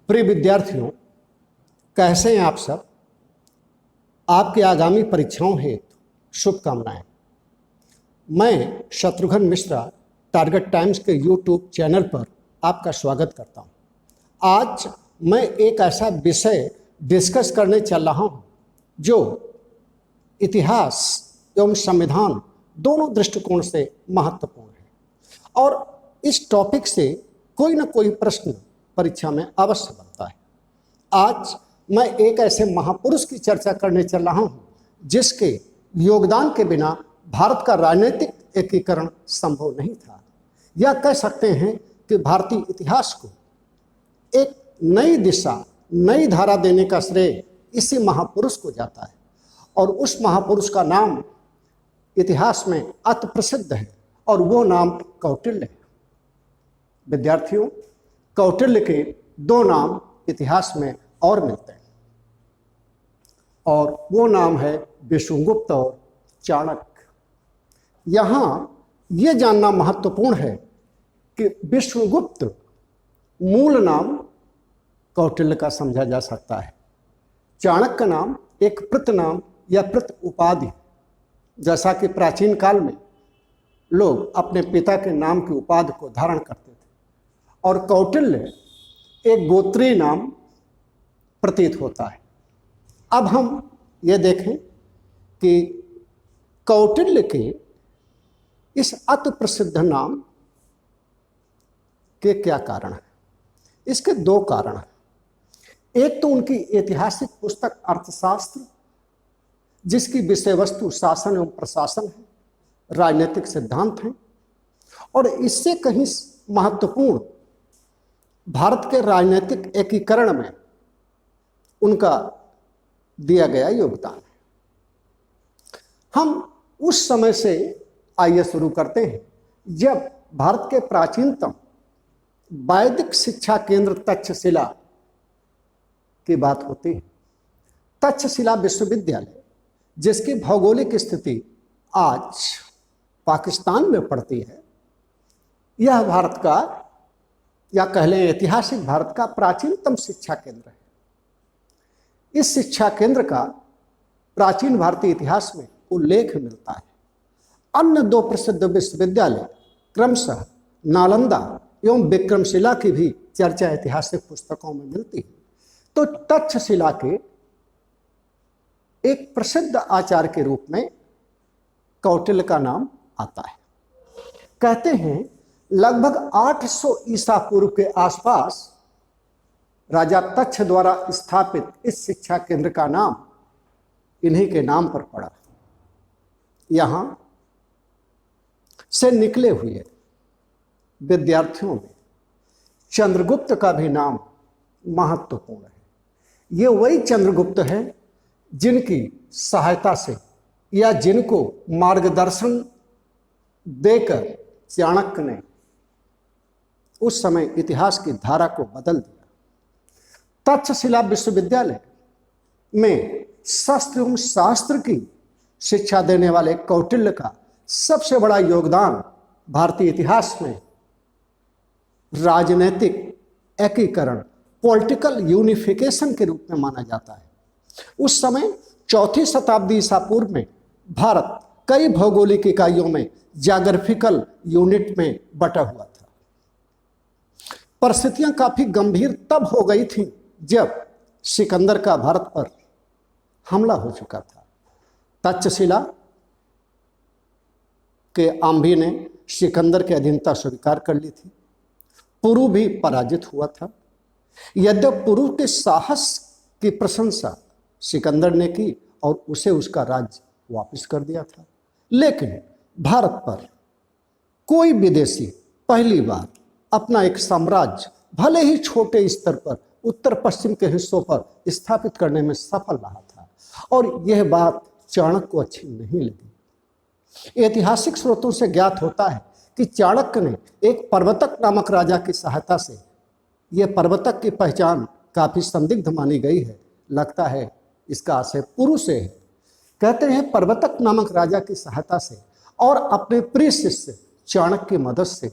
प्रिय विद्यार्थियों, कैसे हैं आप सब। आपकी आगामी परीक्षाओं हेतु शुभकामनाएं। मैं शत्रुघ्न मिश्रा टारगेट टाइम्स के यूट्यूब चैनल पर आपका स्वागत करता हूं। आज मैं एक ऐसा विषय डिस्कस करने चल रहा हूं जो इतिहास एवं संविधान दोनों दृष्टिकोण से महत्वपूर्ण है और इस टॉपिक से कोई न कोई प्रश्न परीक्षा में अवश्य बनता है। आज मैं एक ऐसे महापुरुष की चर्चा करने चल रहा हूं जिसके योगदान के बिना भारत का राजनीतिक एकीकरण संभव नहीं था। या कह सकते हैं कि भारतीय इतिहास को एक नई दिशा, नई धारा देने का श्रेय इसी महापुरुष को जाता है और उस महापुरुष का नाम इतिहास में अति प्रसिद्ध है और वो नाम कौटिल्य है। विद्यार्थियों, कौटिल्य के दो नाम इतिहास में और मिलते हैं और वो नाम है विष्णुगुप्त और चाणक्य। यहाँ ये जानना महत्वपूर्ण है कि विष्णुगुप्त मूल नाम कौटिल्य का समझा जा सकता है। चाणक्य का नाम एक प्रतनाम या प्रत उपाधि, जैसा कि प्राचीन काल में लोग अपने पिता के नाम की उपाधि को धारण करते थे, और कौटिल्य एक गोत्रीय नाम प्रतीत होता है। अब हम ये देखें कि कौटिल्य के इस अति प्रसिद्ध नाम के क्या कारण हैं। इसके दो कारण हैं। एक तो उनकी ऐतिहासिक पुस्तक अर्थशास्त्र, जिसकी विषय वस्तु शासन एवं प्रशासन है, राजनीतिक सिद्धांत हैं, और इससे कहीं महत्वपूर्ण भारत के राजनीतिक एकीकरण में उनका दिया गया योगदान है। हम उस समय से आइए शुरू करते हैं जब भारत के प्राचीनतम वैदिक शिक्षा केंद्र तक्षशिला की बात होती है। तक्षशिला विश्वविद्यालय, जिसकी भौगोलिक स्थिति आज पाकिस्तान में पड़ती है, यह भारत का, या कह लें ऐतिहासिक भारत का प्राचीनतम शिक्षा केंद्र है। इस शिक्षा केंद्र का प्राचीन भारतीय इतिहास में उल्लेख मिलता है। अन्य दो प्रसिद्ध विश्वविद्यालय क्रमशः नालंदा एवं विक्रमशिला की भी चर्चा ऐतिहासिक पुस्तकों में मिलती है। तो तक्षशिला के एक प्रसिद्ध आचार्य के रूप में कौटिल्य का नाम आता है। कहते हैं लगभग 800 ईसा पूर्व के आसपास राजा तक्ष द्वारा स्थापित इस शिक्षा केंद्र का नाम इन्हीं के नाम पर पड़ा। यहां से निकले हुए विद्यार्थियों में चंद्रगुप्त का भी नाम महत्वपूर्ण है। ये वही चंद्रगुप्त है जिनकी सहायता से या जिनको मार्गदर्शन देकर चाणक्य ने उस समय इतिहास की धारा को बदल दिया। तक्षशिला विश्वविद्यालय में शस्त्र एवं शास्त्र की शिक्षा देने वाले कौटिल्य का सबसे बड़ा योगदान भारतीय इतिहास में राजनीतिक एकीकरण, पॉलिटिकल यूनिफिकेशन के रूप में माना जाता है। उस समय चौथी शताब्दी ईसा पूर्व में भारत कई भौगोलिक इकाइयों में, ज्योग्राफिकल यूनिट में बटा हुआ था। परिस्थितियां काफी गंभीर तब हो गई थी जब सिकंदर का भारत पर हमला हो चुका था। तक्षशिला के आंभी ने सिकंदर की अधीनता स्वीकार कर ली थी। पुरु भी पराजित हुआ था। यद्यपि पुरु के साहस की प्रशंसा सिकंदर ने की और उसे उसका राज्य वापस कर दिया था, लेकिन भारत पर कोई विदेशी पहली बार अपना एक साम्राज्य, भले ही छोटे स्तर पर, उत्तर पश्चिम के हिस्सों पर स्थापित करने में सफल रहा था, और यह बात चाणक्य को अच्छी नहीं लगी। ऐतिहासिक स्रोतों से ज्ञात होता है कि चाणक्य ने एक पर्वतक नामक राजा की सहायता से, यह पर्वतक की पहचान काफी संदिग्ध मानी गई है, लगता है इसका आशय पुरु से है। कहते हैं पर्वतक नामक राजा की सहायता से और अपने प्रिय शिष्य चाणक्य की मदद से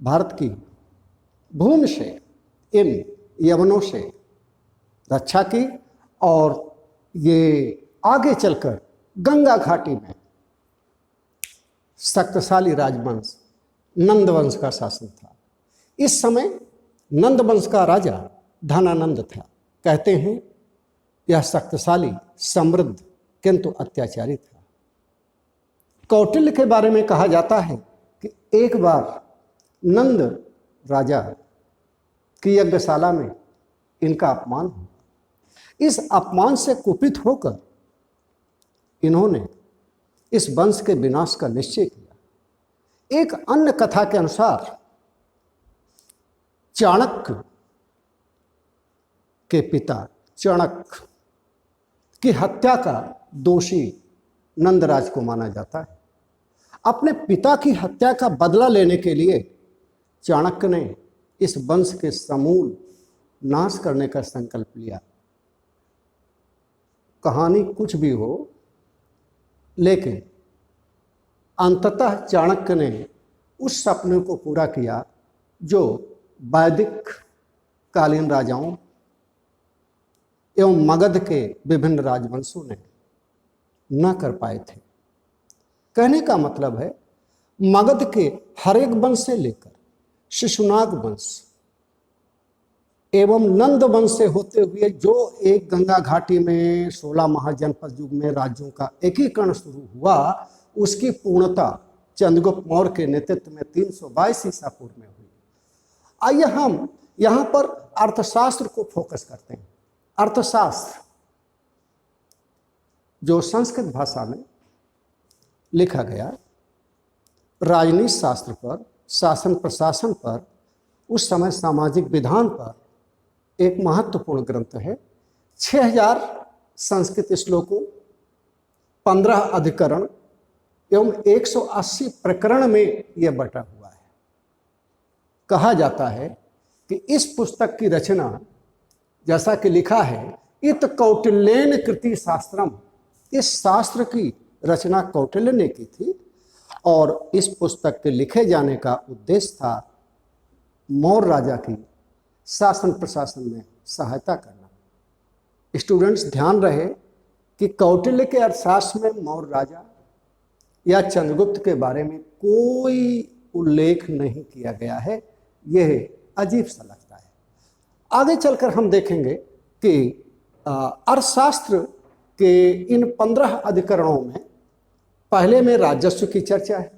भारत की भूमि से इन यवनों से रक्षा की और ये आगे चलकर गंगा घाटी में शक्तिशाली राजवंश नंदवंश का शासन था। इस समय नंदवंश का राजा धनानंद था। कहते हैं यह शक्तिशाली, समृद्ध किंतु अत्याचारी था। कौटिल्य के बारे में कहा जाता है कि एक बार नंद राजा की यज्ञशाला में इनका अपमान हुआ। इस अपमान से कुपित होकर इन्होंने इस वंश के विनाश का निश्चय किया। एक अन्य कथा के अनुसार चाणक्य के पिता चाणक्य की हत्या का दोषी नंदराज को माना जाता है। अपने पिता की हत्या का बदला लेने के लिए चाणक्य ने इस वंश के समूल नाश करने का संकल्प लिया। कहानी कुछ भी हो, लेकिन अंततः चाणक्य ने उस सपने को पूरा किया जो वैदिक कालीन राजाओं एवं मगध के विभिन्न राजवंशों ने न कर पाए थे। कहने का मतलब है, मगध के हर एक वंश से लेकर शिशुनाग वंश एवं नंद वंश से होते हुए जो एक गंगा घाटी में 16 महाजनपद युग में राज्यों का एकीकरण शुरू हुआ, उसकी पूर्णता चंद्रगुप्त मौर्य के नेतृत्व में 322 ईसा पूर्व में हुई। आइए हम यहाँ पर अर्थशास्त्र को फोकस करते हैं। अर्थशास्त्र जो संस्कृत भाषा में लिखा गया, राजनीति शास्त्र पर, शासन प्रशासन पर, उस समय सामाजिक विधान पर एक महत्वपूर्ण ग्रंथ है। 6000 संस्कृत श्लोकों, 15 अधिकरण एवं 180 प्रकरण में यह बटा हुआ है। कहा जाता है कि इस पुस्तक की रचना, जैसा कि लिखा है, इत कौटिल्येन कृति शास्त्रम, इस शास्त्र की रचना कौटिल्य ने की थी और इस पुस्तक के लिखे जाने का उद्देश्य था मौर्य राजा की शासन प्रशासन में सहायता करना। स्टूडेंट्स ध्यान रहे कि कौटिल्य के अर्थशास्त्र में मौर्य राजा या चंद्रगुप्त के बारे में कोई उल्लेख नहीं किया गया है। यह अजीब सा लगता है। आगे चलकर हम देखेंगे कि अर्थशास्त्र के इन 15 अधिकरणों में पहले में राजस्व की चर्चा है,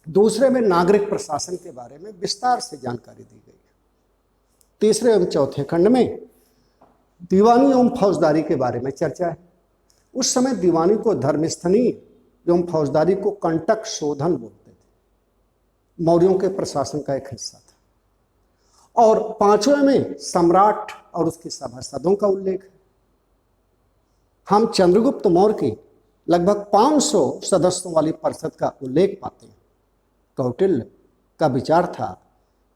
दूसरे में नागरिक प्रशासन के बारे में विस्तार से जानकारी दी गई है, तीसरे एवं चौथे खंड में दीवानी एवं फौजदारी के बारे में चर्चा है। उस समय दीवानी को धर्मस्थनीय एवं फौजदारी को कंटक शोधन बोलते थे, मौर्यों के प्रशासन का एक हिस्सा था। और पांचवें में सम्राट और उसके सभासदों का उल्लेख है। हम चंद्रगुप्त मौर्य की लगभग 500 सदस्यों वाली परिषद का उल्लेख पाते हैं। कौटिल्य का विचार था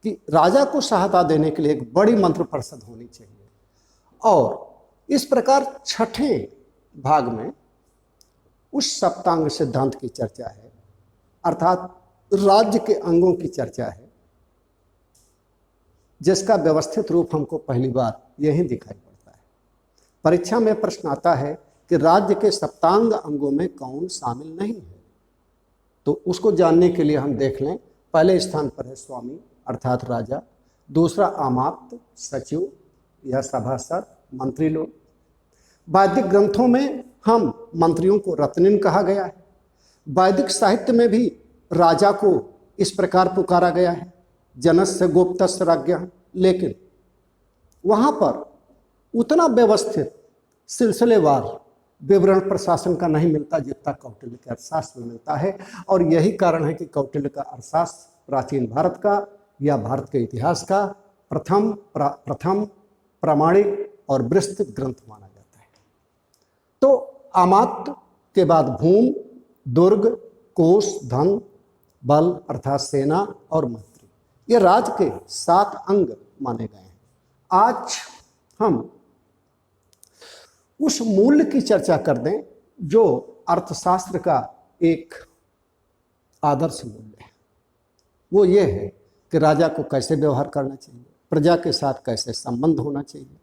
कि राजा को सहायता देने के लिए एक बड़ी मंत्र परिषद होनी चाहिए और इस प्रकार छठे भाग में उस सप्तांग सिद्धांत की चर्चा है, अर्थात राज्य के अंगों की चर्चा है, जिसका व्यवस्थित रूप हमको पहली बार यही दिखाई पड़ता है। परीक्षा में प्रश्न आता है कि राज्य के सप्तांग अंगों में कौन शामिल नहीं है, तो उसको जानने के लिए हम देख लें। पहले स्थान पर है स्वामी अर्थात राजा, दूसरा आमात्य सचिव या सभासद मंत्री लोग। वैदिक ग्रंथों में हम मंत्रियों को रत्निन कहा गया है। वैदिक साहित्य में भी राजा को इस प्रकार पुकारा गया है, जनस्य गोप्तस्य राज्ञः, लेकिन वहाँ पर उतना व्यवस्थित सिलसिलेवार विवरण प्रशासन का नहीं मिलता जितना कौटिल्य के अर्थशास्त्र में मिलता है। और यही कारण है कि कौटिल्य का अर्थशास्त्र प्राचीन भारत का या भारत के इतिहास का प्रथम प्रामाणिक और विस्तृत ग्रंथ माना जाता है। तो अमात्य के बाद भूमि, दुर्ग, कोष, धन, बल अर्थात सेना और मंत्री, ये राज्य के 7 अंग माने गए हैं। आज हम उस मूल्य की चर्चा कर दें जो अर्थशास्त्र का एक आदर्श मूल्य है। वो ये है कि राजा को कैसे व्यवहार करना चाहिए, प्रजा के साथ कैसे संबंध होना चाहिए।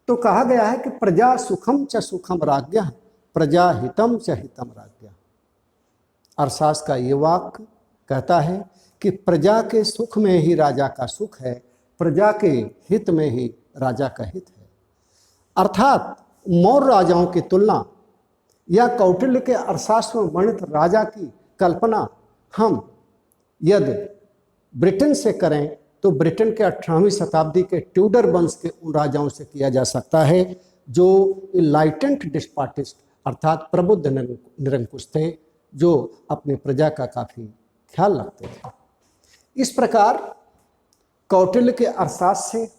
तो कहा गया है कि प्रजा सुखम च सुखम राज्ञः प्रजा हितम च हितम राज्ञः। अरसास का ये वाक्य कहता है कि प्रजा के सुख में ही राजा का सुख है, प्रजा के हित में ही राजा का हित है। अर्थात मौर्य राजाओं की तुलना या कौटिल्य के अर्थशास्त्र में वर्णित राजा की कल्पना हम यदि ब्रिटेन से करें तो ब्रिटेन के 18वीं शताब्दी के ट्यूडर वंश के उन राजाओं से किया जा सकता है जो इनलाइटेंट डिस्पार्टिस्ट अर्थात प्रबुद्ध निरंकुश थे, जो अपनी प्रजा का काफ़ी ख्याल रखते थे। इस प्रकार कौटिल्य के अर्थशास्त्र से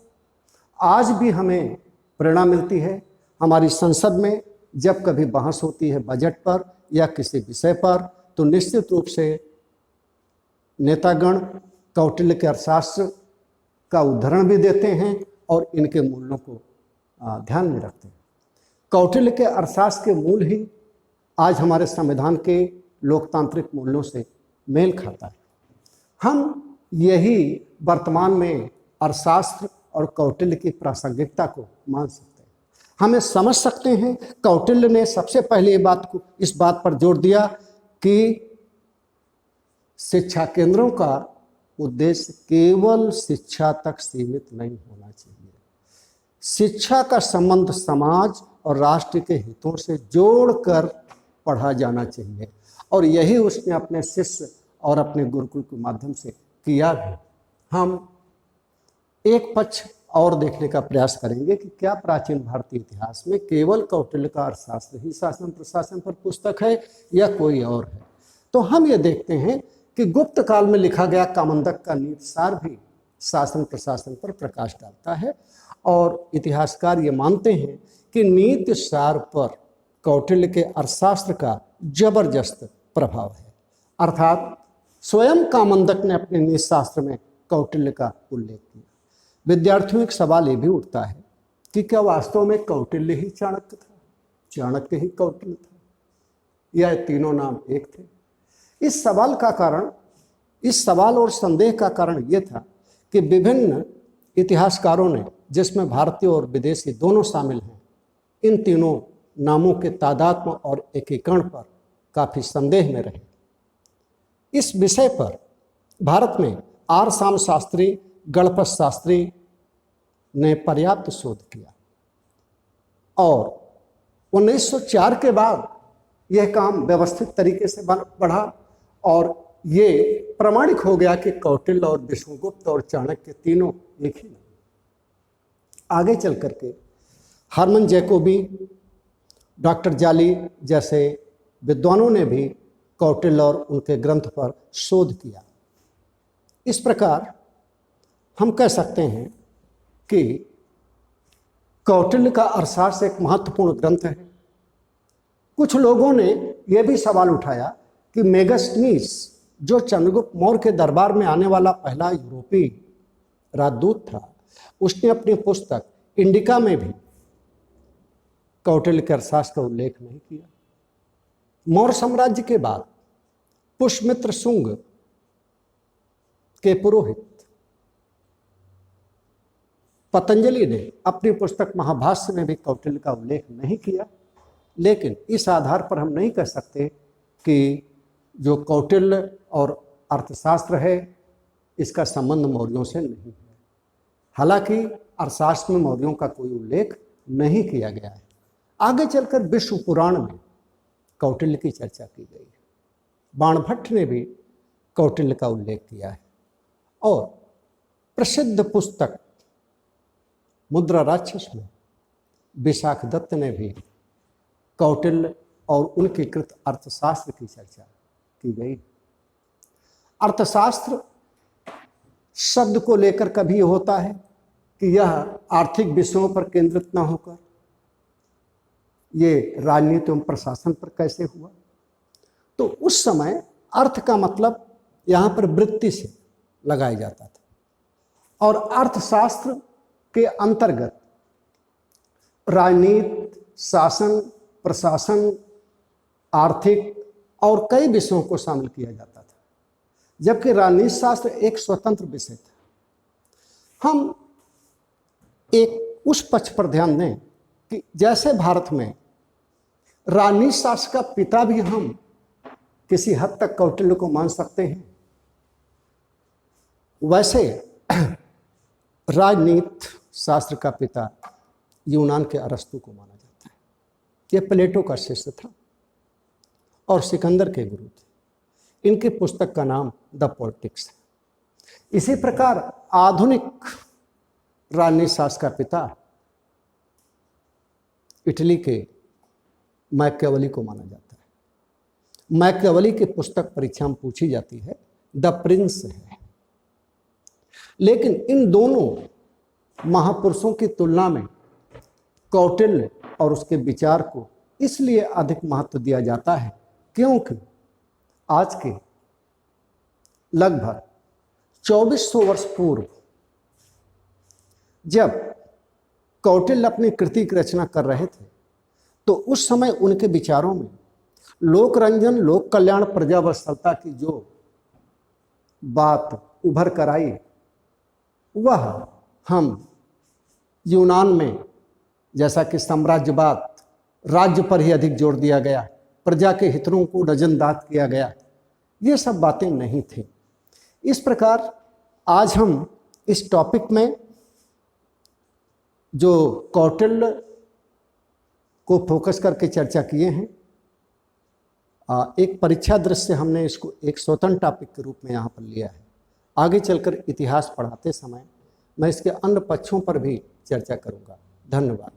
आज भी हमें प्रेरणा मिलती है। हमारी संसद में जब कभी बहस होती है बजट पर या किसी विषय पर, तो निश्चित रूप से नेतागण कौटिल्य के अर्थशास्त्र का उदाहरण भी देते हैं और इनके मूल्यों को ध्यान में रखते हैं। कौटिल्य के अर्थशास्त्र के मूल ही आज हमारे संविधान के लोकतांत्रिक मूल्यों से मेल खाता है। हम यही वर्तमान में अर्थशास्त्र और कौटिल्य की प्रासंगिकता को मान सकते हैं। हमें समझ सकते हैं कौटिल्य ने सबसे पहले इस बात पर जोर दिया कि शिक्षा केंद्रों का उद्देश्य केवल शिक्षा तक सीमित नहीं होना चाहिए। शिक्षा का संबंध समाज और राष्ट्र के हितों से जोड़कर पढ़ा जाना चाहिए और यही उसने अपने शिष्य और अपने गुरुकुल के माध्यम से किया भी। हम एक पक्ष और देखने का प्रयास करेंगे कि क्या प्राचीन भारतीय इतिहास में केवल कौटिल्य का अर्थशास्त्र ही शासन प्रशासन पर पुस्तक है या कोई और है। तो हम ये देखते हैं कि गुप्त काल में लिखा गया कामंडक का नीतिसार भी शासन प्रशासन पर प्रकाश डालता है और इतिहासकार ये मानते हैं कि नीतिसार पर कौटिल्य के अर्थशास्त्र का जबरदस्त प्रभाव है। अर्थात स्वयं कामंडक ने अपने नीतिशास्त्र में कौटिल्य का उल्लेख किया। विद्यार्थियों एक सवाल ये भी उठता है कि क्या वास्तव में कौटिल्य ही चाणक्य था, चाणक्य ही कौटिल्य था, या तीनों नाम एक थे? इस सवाल और संदेह का कारण यह था कि विभिन्न इतिहासकारों ने, जिसमें भारतीय और विदेशी दोनों शामिल हैं, इन तीनों नामों के तादात्म्य और एकीकरण पर काफ़ी संदेह में रहे। इस विषय पर भारत में आर शाम शास्त्री, गणपत शास्त्री ने पर्याप्त शोध किया और 1904 के बाद यह काम व्यवस्थित तरीके से बढ़ा और ये प्रमाणिक हो गया कि कौटिल्य और विष्णुगुप्त और चाणक्य तीनों एक ही। आगे चल करके हरमन जैकोबी, डॉक्टर जाली जैसे विद्वानों ने भी कौटिल्य और उनके ग्रंथ पर शोध किया। इस प्रकार हम कह सकते हैं कि कौटिल्य का अर्थशास्त्र एक महत्वपूर्ण ग्रंथ है। कुछ लोगों ने यह भी सवाल उठाया कि मेगास्थनीज, जो चंद्रगुप्त मौर्य के दरबार में आने वाला पहला यूरोपीय राजदूत था, उसने अपनी पुस्तक इंडिका में भी कौटिल्य के अर्थशास्त्र का उल्लेख नहीं किया। मौर्य साम्राज्य के बाद पुष्यमित्र शुंग के पुरोहित पतंजलि ने अपनी पुस्तक महाभाष्य में भी कौटिल्य का उल्लेख नहीं किया। लेकिन इस आधार पर हम नहीं कह सकते कि जो कौटिल्य और अर्थशास्त्र है इसका संबंध मौर्यों से नहीं है। हालांकि अर्थशास्त्र में मौर्यों का कोई उल्लेख नहीं किया गया है। आगे चलकर विष्णु पुराण में कौटिल्य की चर्चा की गई है। बाणभट्ट ने भी कौटिल्य का उल्लेख किया है और प्रसिद्ध पुस्तक मुद्रा राक्षस में विशाख दत्त ने भी कौटिल्य और उनके कृत अर्थशास्त्र की चर्चा की गई। अर्थशास्त्र शब्द को लेकर कभी होता है कि यह आर्थिक विषयों पर केंद्रित न होकर ये राजनीति एवं प्रशासन पर कैसे हुआ। तो उस समय अर्थ का मतलब यहाँ पर वृत्ति से लगाया जाता था और अर्थशास्त्र के अंतर्गत राजनीति, शासन, प्रशासन, आर्थिक और कई विषयों को शामिल किया जाता था, जबकि राजनीति शास्त्र एक स्वतंत्र विषय था। हम एक उस पक्ष पर ध्यान दें कि जैसे भारत में रानी शासक का पिता भी हम किसी हद तक कौटिल्य को मान सकते हैं, वैसे राजनीति शास्त्र का पिता यूनान के अरस्तु को माना जाता है। यह प्लेटो का शिष्य था और सिकंदर के गुरु थे। इनकी पुस्तक का नाम द पॉलिटिक्स है। इसी प्रकार आधुनिक राजनीति शास्त्र का पिता इटली के मैकियावेली को माना जाता है। मैकियावेली की पुस्तक परीक्षा में पूछी जाती है, द प्रिंस है। लेकिन इन दोनों महापुरुषों की तुलना में कौटिल्य और उसके विचार को इसलिए अधिक महत्व दिया जाता है क्योंकि आज के लगभग 2400 वर्ष पूर्व जब कौटिल्य अपनी कृति की रचना कर रहे थे तो उस समय उनके विचारों में लोक रंजन, लोक कल्याण, प्रजावत्सलता की जो बात उभर कर आई वह हम यूनान में जैसा कि साम्राज्यवाद, राज्य पर ही अधिक जोर दिया गया, प्रजा के हितों को नजरअंदाज किया गया, ये सब बातें नहीं थी। इस प्रकार आज हम इस टॉपिक में जो कौटिल्य को फोकस करके चर्चा किए हैं, एक परीक्षा दृश्य हमने इसको एक स्वतंत्र टॉपिक के रूप में यहाँ पर लिया है। आगे चलकर इतिहास पढ़ाते समय मैं इसके अन्य पक्षों पर भी चर्चा करूँगा। धन्यवाद।